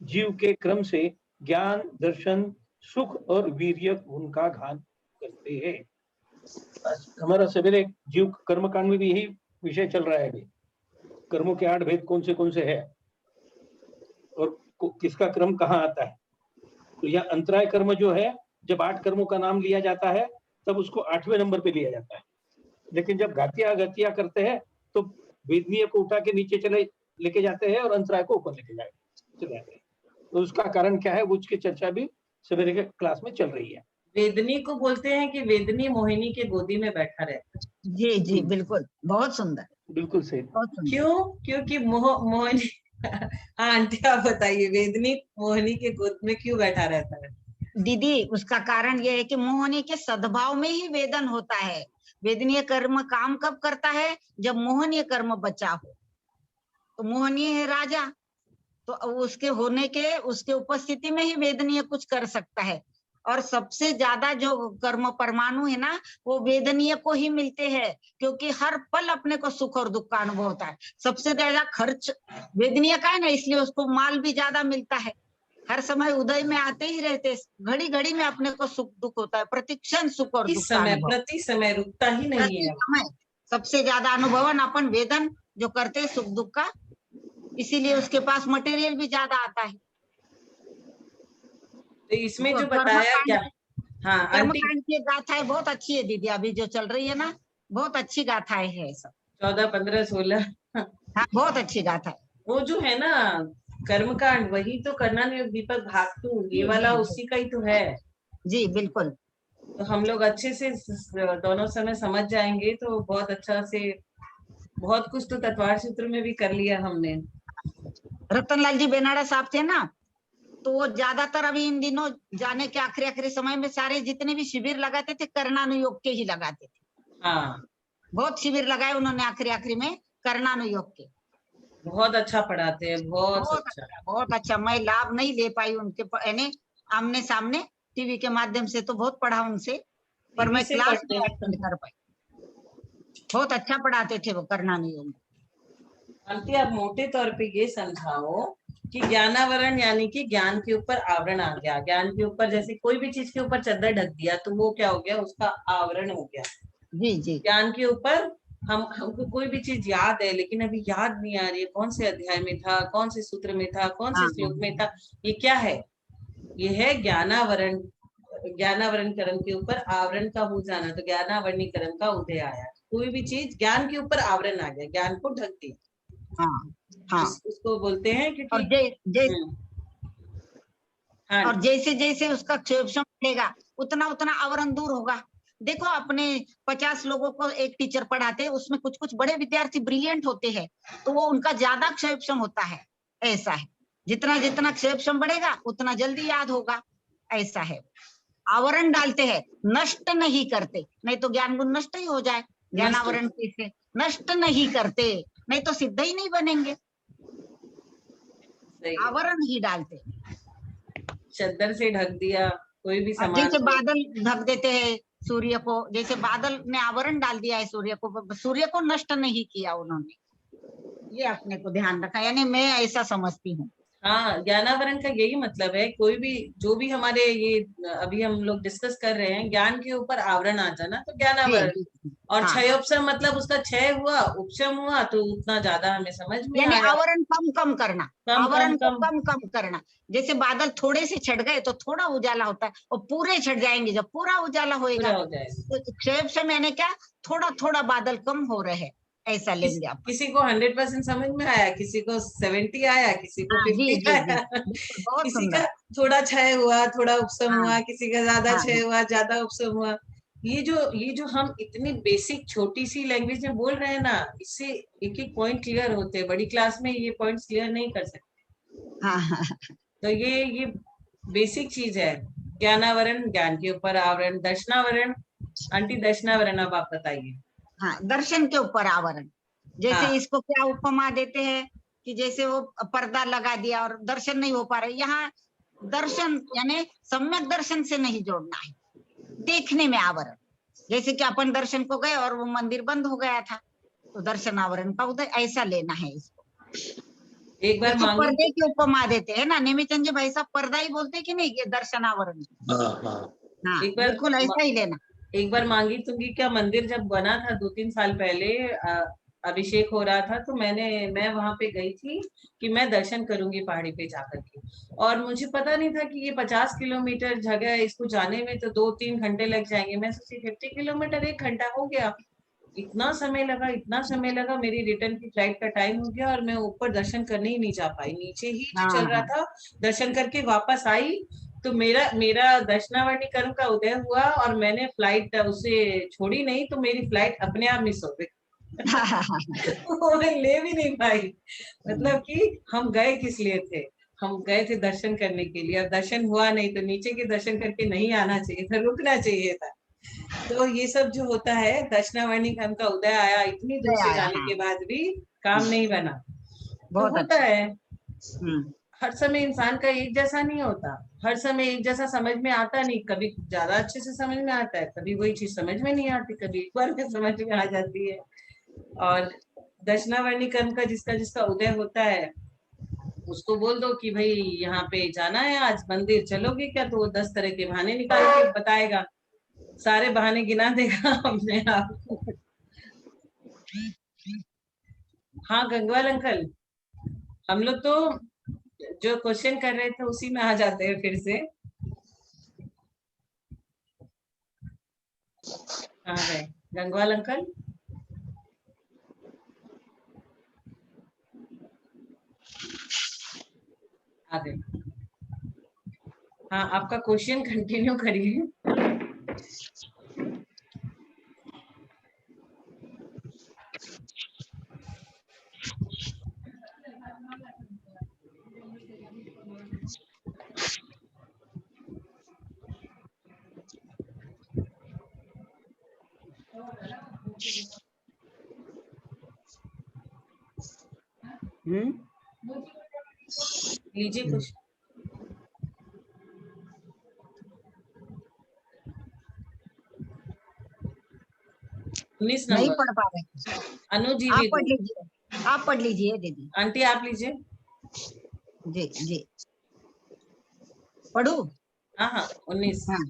जीव के क्रम से ज्ञान, दर्शन, सुख और वीर्य गुण का घात करते हैं। हमारा सवेरे जीव कर्म कांड में भी यही विषय चल रहा है अभी। कर्मों के 8 भेद कौन से है और किसका क्रम कहाँ आता है। तो यह अंतराय कर्म जो है, जब 8 कर्मों का नाम लिया जाता है तब उसको 8वें नंबर पे लिया जाता है, लेकिन जब घातिया गतिया करते हैं तो वेदनीय को उठा के नीचे चले लेके जाते हैं और अंतराय को ऊपर लेके चले जाते हैं। तो उसका कारण क्या है, वो उसकी चर्चा भी सवेरे के क्लास में चल रही है। वेदनी को बोलते हैं कि वेदनी मोहिनी के गोदी में बैठा रहता है। जी जी बिल्कुल, बहुत सुंदर, बिल्कुल सही। बहुत सुंदर। क्यों? क्योंकि मोहिनी हाँ आंटी आप बताइए, वेदनी मोहिनी के गोद में क्यों बैठा रहता है? दीदी, उसका कारण यह है कि मोहनी के सद्भाव में ही वेदन होता है। वेदनीय कर्म काम कब करता है? जब मोहनीय कर्म बचा हो। तो मोहनीय है राजा, तो उसके होने के, उसके उपस्थिति में ही वेदनीय कुछ कर सकता है। और सबसे ज्यादा जो कर्म परमाणु है ना, वो वेदनीय को ही मिलते हैं, क्योंकि हर पल अपने को सुख और दुख का अनुभव होता है। सबसे ज्यादा खर्च वेदनीय का है ना, इसलिए उसको माल भी ज्यादा मिलता है। हर समय उदय में आते ही रहते, घड़ी घड़ी में अपने को सुख दुख होता है, प्रतिक्षण सुख और दुख का अनुभव, प्रति समय रुकता ही नहीं प्रति है। समय सबसे ज्यादा अनुभवन अपन वेदन जो करते हैं सुख दुख का, इसीलिए उसके पास मटेरियल भी ज्यादा आता है। तो इसमें जो कर्मकांड- बताया क्या, हाँ आंटी, कर्मकांड की गाथाएं बहुत अच्छी है दीदी, अभी जो चल रही है ना, बहुत अच्छी गाथाएं है सब। 14, 15, 16, हाँ, बहुत अच्छी गाथा है। वो जो है ना कर्मकांड, वही तो करना नहीं, दीपक भाग 2 ये जी, वाला जी, उसी का ही तो है। जी बिल्कुल। तो हम लोग अच्छे से दोनों समय समझ जाएंगे तो बहुत अच्छा से, बहुत कुछ तो तत्वार सूत्र में भी कर लिया हमने। रतनलाल जी बेनाड़ा साहब थे ना, तो वो ज्यादातर अभी इन दिनों जाने के आखिरी आखिरी समय में सारे जितने भी शिविर लगाते थे कर्णानुयोग के ही लगाते थे। हाँ, बहुत शिविर लगाए उन्होंने आखिरी आखिरी में कर्णानुयोग के। बहुत अच्छा पढ़ाते हैं, बहुत अच्छा। बहुत अच्छा। मैं लाभ नहीं ले पाई उनके यानी आमने सामने, टीवी के माध्यम से तो बहुत पढ़ा उनसे, पर मैं से क्लास पढ़ते में हैं। अटेंड कर पाई। बहुत अच्छा पढ़ाते थे वो कर्णानुयोग। आंटी आप मोटे तौर पे ये समझाओ कि ज्ञानावरण यानी कि ज्ञान के ऊपर आवरण आ गया, ज्ञान के ऊपर जैसे कोई भी चीज के ऊपर चादर ढक दिया तो वो क्या हो गया, उसका आवरण हो गया। जी जी। ज्ञान के ऊपर हमको कोई भी चीज याद है लेकिन अभी याद नहीं आ रही है, कौन से अध्याय में था, कौन से सूत्र में था, कौन से श्लोक में था, ये क्या है, ये है ज्ञानावरण। ज्ञानावरणकरण के ऊपर आवरण का हो जाना, तो ज्ञानावरणीकरण का उदय आया। कोई भी चीज ज्ञान के ऊपर आवरण आ गया, ज्ञान को ढक दिया, हाँ हाँ। उसको बोलते हैं। और क्योंकि हाँ और जैसे जैसे उसका क्षेपण बढ़ेगा उतना उतना आवरण दूर होगा। देखो अपने 50 लोगों को एक टीचर पढ़ाते हैं, उसमें कुछ कुछ बड़े विद्यार्थी ब्रिलियंट होते हैं, तो वो उनका ज्यादा क्षेपण होता है। ऐसा है, जितना जितना क्षेपण बढ़ेगा उतना जल्दी याद होगा, ऐसा है। आवरण डालते हैं, नष्ट नहीं करते, नहीं तो ज्ञान गुण नष्ट ही हो जाए। ज्ञानावरण कैसे नष्ट नहीं करते, नहीं तो सिद्ध ही नहीं बनेंगे। आवरण ही डालते, चद्दर से ढक दिया कोई भी सामान जैसे को। बादल ढक देते हैं सूर्य को, जैसे बादल ने आवरण डाल दिया है सूर्य को, सूर्य को नष्ट नहीं किया उन्होंने, ये अपने को ध्यान रखा, यानी मैं ऐसा समझती हूँ। हाँ, ज्ञानावरण का यही मतलब है, कोई भी जो भी हमारे ये अभी हम लोग डिस्कस कर रहे हैं, ज्ञान के ऊपर आवरण आ जाना तो ज्ञानावरण। और हाँ। क्षयोपशम मतलब उसका क्षय हुआ, उपशम हुआ, तो उतना ज्यादा हमें समझ में यानी आया। आवरण कम कम करना, आवरण को कम कम करना। जैसे बादल थोड़े से छट गए तो थोड़ा उजाला होता है, और पूरे छट जाएंगे जब पूरा उजाला होएगा। हो जाएगा। तो क्षेपशम यानी क्या, थोड़ा थोड़ा बादल कम हो रहे हैं, ऐसा लेंगे आप। किसी को 100% समझ में आया, किसी को 70 आया, किसी को 50 आया, बहुत किसी सुंदर। का थोड़ा क्षय हुआ, थोड़ा उपशम हुआ, किसी का ज्यादा हाँ, क्षय हुआ, ज्यादा उपशम हुआ। ये जो हम इतनी बेसिक छोटी सी लैंग्वेज में बोल रहे हैं ना, इससे एक एक पॉइंट क्लियर होते हैं, बड़ी क्लास में ये पॉइंट्स क्लियर नहीं कर सकते। हाँ, तो ये बेसिक चीज है। ज्ञानावरण, ज्ञान के ऊपर आवरण। दर्शनावरण, आंटी दर्शनावरण अब आप बताइए। हाँ, दर्शन के ऊपर आवरण। जैसे हाँ। इसको क्या उपमा देते हैं कि जैसे वो पर्दा लगा दिया और दर्शन नहीं हो पा रहे। यहाँ दर्शन यानी सम्यक दर्शन से नहीं जोड़ना है, देखने में आवरण। जैसे कि अपन दर्शन को गए और वो मंदिर बंद हो गया था, तो दर्शन आवरण का उदय, ऐसा लेना है इसको। एक बार इसको मांगी पर्दे की उपमा देते हैं ना, निमितन जी भाई साहब, पर्दा ही बोलते कि नहीं, ये दर्शन आवरण। हाँ, एक बार बिल्कुल ऐसा ही लेना। एक बार मांगी तुंगी क्या मंदिर जब बना था 2-3 साल पहले, अभिषेक हो रहा था, तो मैं वहां पे गई थी कि मैं दर्शन करूंगी पहाड़ी पे जाकर के। और मुझे पता नहीं था कि ये 50 किलोमीटर जगह है, इसको जाने में तो 2-3 घंटे लग जाएंगे। मैं सोची 50 किलोमीटर 1 घंटा हो गया, इतना समय लगा, इतना समय लगा। मेरी रिटर्न की फ्लाइट का टाइम हो गया और मैं ऊपर दर्शन करने ही नहीं जा पाई, नीचे ही जो चल रहा था। दर्शन करके वापस आई तो मेरा दर्शनावरणीकरण का उदय हुआ और मैंने फ्लाइट उसे छोड़ी नहीं, तो मेरी फ्लाइट अपने आप मिस हो गई। मैं ले भी नहीं पाई। मतलब कि हम गए किस लिए थे, हम गए थे दर्शन करने के लिए। अब दर्शन हुआ नहीं तो नीचे के दर्शन करके नहीं आना चाहिए था, रुकना चाहिए था। तो ये सब जो होता है, दर्शनावरणीकरण का उदय आया, इतनी दूर से जाने के बाद भी काम नहीं बना। तो होता है, हर समय इंसान का एक जैसा नहीं होता, हर समय एक जैसा समझ में आता नहीं। कभी ज्यादा अच्छे से समझ में आता है, कभी वही चीज समझ में नहीं आती, कभी एक बार में समझ में आ जाती है। और दर्शनावरणीकरण का जिसका जिसका उदय होता है, उसको बोल दो कि भाई यहाँ पे जाना है आज मंदिर, चलोगे क्या? तो वो 10 तरह के बहाने निकाल के बताएगा, सारे बहाने गिना देगा अपने आप। हाँ गंगवाल अंकल, हम लोग तो जो क्वेश्चन कर रहे थे उसी में आ जाते हैं फिर से। कहाँ गए गंगवाल अंकल? आ गए। हाँ आपका क्वेश्चन कंटिन्यू करिए। लीजिए कुछ। उन्नीस नहीं नंबर पढ़ पा रहे। आप अनुजीवी पढ़ गुण। लीजिए, आप पढ़ लीजिए दीदी। आंटी आप लीजिए। जी जी पढ़ू। हाँ हाँ 19। हाँ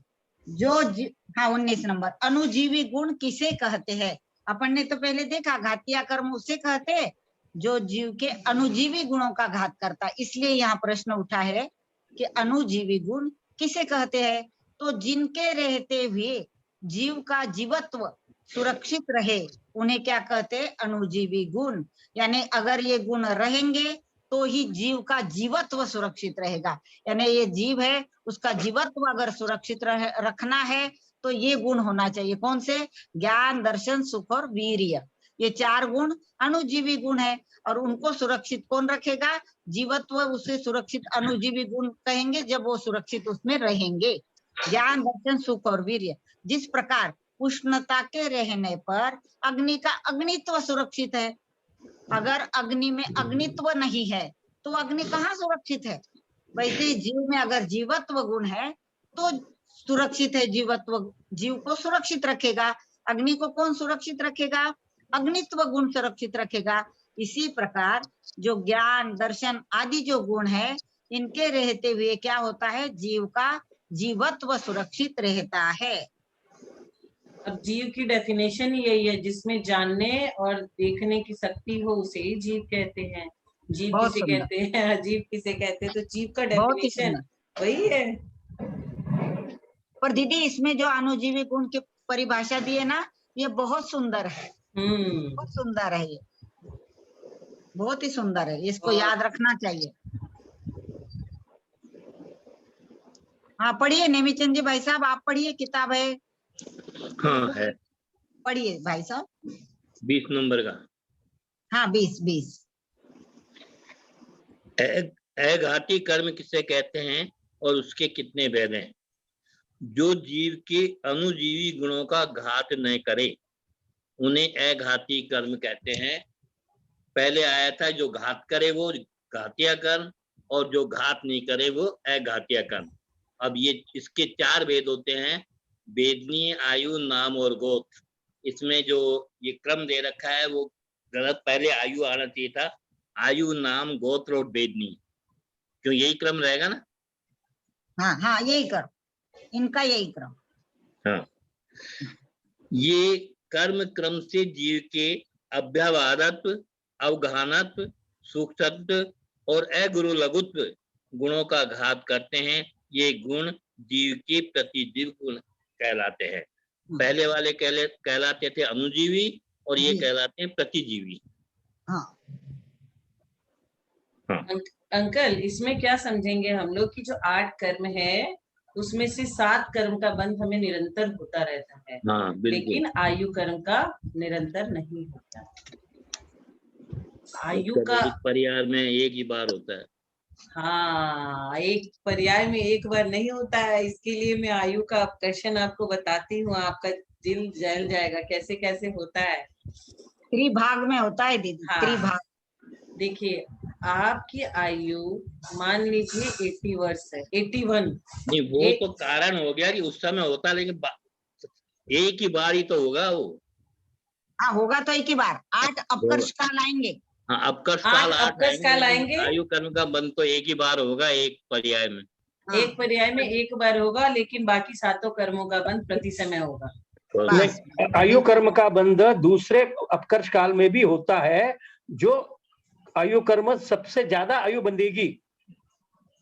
हाँ 19 नंबर, अनुजीवी गुण किसे कहते हैं? अपन ने तो पहले देखा घातिया कर्म उसे कहते हैं जो जीव के अनुजीवी गुणों का घात करता है। इसलिए यहाँ प्रश्न उठा है कि अनुजीवी गुण किसे कहते हैं? तो जिनके रहते हुए जीव का जीवत्व सुरक्षित रहे उन्हें क्या कहते हैं? अनुजीवी गुण। यानी अगर ये गुण रहेंगे तो ही जीव का जीवत्व सुरक्षित रहेगा। यानी ये जीव है, उसका जीवत्व अगर सुरक्षित रखना है तो ये गुण होना चाहिए। कौन से? ज्ञान, दर्शन, सुख और वीर्य। ये 4 गुण अनुजीवी गुण है और उनको सुरक्षित कौन रखेगा? जीवत्व उसे सुरक्षित अनुजीवी गुण कहेंगे जब वो सुरक्षित उसमें रहेंगे। ज्ञान, दर्शन, सुख और वीर्य। जिस प्रकार उष्णता के रहने पर अग्नि का अग्नित्व सुरक्षित है, अगर अग्नि में अग्नित्व नहीं है तो अग्नि कहाँ सुरक्षित है? वैसे जीव में अगर जीवत्व गुण है तो सुरक्षित है। जीवत्व जीव को सुरक्षित रखेगा। अग्नि को कौन सुरक्षित रखेगा? अग्नित्व गुण सुरक्षित रखेगा। इसी प्रकार जो ज्ञान, दर्शन आदि जो गुण है, इनके रहते हुए क्या होता है? जीव का जीवत्व सुरक्षित रहता है। अब जीव की डेफिनेशन ही यही है, जिसमें जानने और देखने की शक्ति हो उसे ही जीव कहते हैं। जीव बहुत किसे सुंदर, कहते हैं, अजीब किसे कहते हैं, तो जीव का बहुत ही डेफिनेशन सुंदर। वही है। पर दीदी इसमें जो अनुजीवी गुण की परिभाषा दी है ना, ये बहुत सुंदर है, बहुत सुंदर है। ये बहुत ही सुंदर है, इसको याद रखना चाहिए। हाँ पढ़िए नेमीचंद जी भाई साहब, आप पढ़िए, किताब है। हाँ है, पढ़िए भाई साहब। 20 नंबर का। हाँ 20। अघाती कर्म किसे कहते हैं और उसके कितने भेद हैं? जो जीव के अनुजीवी गुणों का घात न करे उन्हें अघाती कर्म कहते हैं। पहले आया था जो घात करे वो घातिया कर्म और जो घात नहीं करे वो अघातिया कर्म। अब ये इसके 4 भेद होते हैं, वेदनीय, आयु, नाम और गोत्र। इसमें जो ये क्रम दे रखा है वो गलत, पहले आयु आना चाहिए था। आयु, नाम, गोत्र और वेदनीय, क्यों यही क्रम रहेगा ना? हाँ यही क्रम, इनका यही क्रम। हाँ, ये कर्म क्रम से जीव के अभ्यावादत्व, अवघानत्व, सूक्ष्मत्व और अगुरु लघुत्व गुणों का घात करते हैं। ये गुण जीव के प्रतिजीव गुण कहलाते हैं। पहले वाले कहलाते थे अनुजीवी और ये कहलाते हैं प्रतिजीवी। हाँ। अंकल इसमें क्या समझेंगे हम लोग कि जो 8 कर्म है उसमें से 7 कर्म का बंध हमें निरंतर होता रहता है। हाँ, लेकिन आयु कर्म का निरंतर नहीं होता। आयु का पर्याय में एक ही बार होता है। हाँ, एक पर्याय में एक बार नहीं होता है। इसके लिए मैं आयु का क्वेश्चन आपको बताती हूँ, आपका दिल जल जाएगा कैसे कैसे होता है। त्रिभाग में होता है दीदी। हाँ, त्रिभाग। देखिए आपकी आयु मान लीजिए 80 वर्ष है, 81। नहीं वो तो कारण हो गया कि उस समय होता, लेकिन एक ही बार ही तो होगा वो। हाँ होगा तो एक ही बार। 8 अपकर्ष कहलाएंगे, हाँ, अपकर्ष काल 8 अपकर्ष काल आएंगे। आयु कर्म का बंध तो एक ही बार होगा, एक पर्याय में। हाँ, एक पर्याय में एक बार होगा, लेकिन बाकी 7 कर्मों का बंध प्रति समय होगा। तो बस। आयु कर्म का बंध दूसरे अपकर्ष काल में भी होता है। जो आयु कर्म सबसे ज्यादा आयु बंधेगी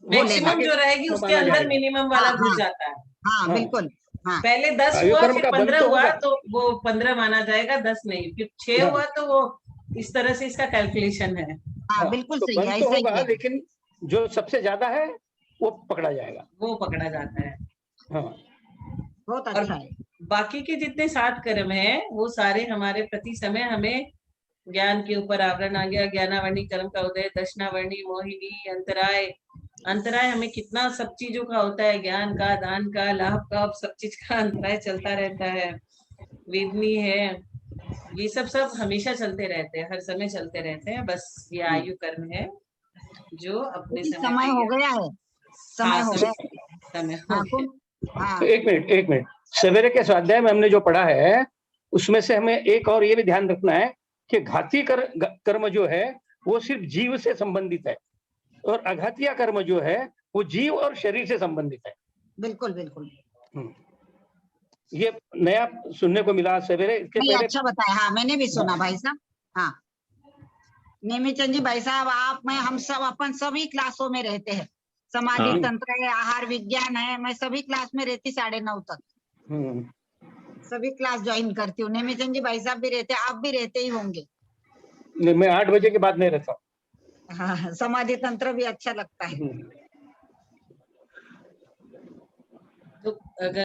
वो मैक्सिमम जो रहेगी उसके माना अंदर जाएगा। मिनिमम वाला हाँ, घुस हाँ। जाता है। हाँ, हाँ। बिल्कुल। हाँ, पहले 10 आयु हुआ, कर्म फिर का बंध 15 तो हुआ, होगा। तो वो 15 माना जाएगा, 10 नहीं, फिर 6 हाँ। हुआ तो वो इस तरह से इसका कैलकुलेशन है। हाँ, बिल्कुल तो सही है, बंध तो ऐसा ही होगा, है। लेकिन जो सबसे ज्यादा है वो पकड़ा जाएगा। वो पकड़ा जाता है। हाँ। बहुत और अच्छा है। बाकी के जितने 7 कर्म हैं वो सारे हमारे प्रति समय हमें ज्ञान के ऊपर आवरण आ गया, ज्ञानावर्णी कर्म का उदय, दक्षिणावर्णी, मोहिनी, अंतराय। अंतराय हमें कितना सब चीजों का होता है, ज्ञान का, दान का, लाभ का, सब चीज का अंतराय चलता रहता है। वेदनी है, ये सब हमेशा चलते रहते हैं, हर समय चलते रहते हैं। बस ये आयु कर्म है जो अपने क्योंकि समय समय पे हो गया है, समय हो गया। समय हो हाँ, गया। हाँ, तो एक मिनट सवेरे के स्वाध्याय में हमने जो पढ़ा है उसमें से हमें एक और ये भी ध्यान रखना है कि घाती कर्म जो है वो सिर्फ जीव से संबंधित है, और अघातिया कर्म जो है वो जीव और शरीर से संबंधित है। बिल्कुल बिल्कुल। ये नया सुनने को मिला सवेरे। इसके नहीं, पहले अच्छा बताया। हाँ, मैंने भी सुना भाई साहब। हाँ, नेमीचंद जी भाई साहब, आप मैं हम सब अपन सभी क्लासों में रहते हैं। समाधि हाँ। तंत्र है, आहार विज्ञान है, मैं सभी क्लास में रहती 9:30 तक। हम्म, सभी क्लास ज्वाइन करती हूँ। नेमीचंद जी भाई साहब भी रहते हैं, आप भी रहते ही होंगे। नहीं, मैं 8 बजे के बाद नहीं रहता। हाँ, समाधि तंत्र भी अच्छा लगता है। हम्म। तो अगर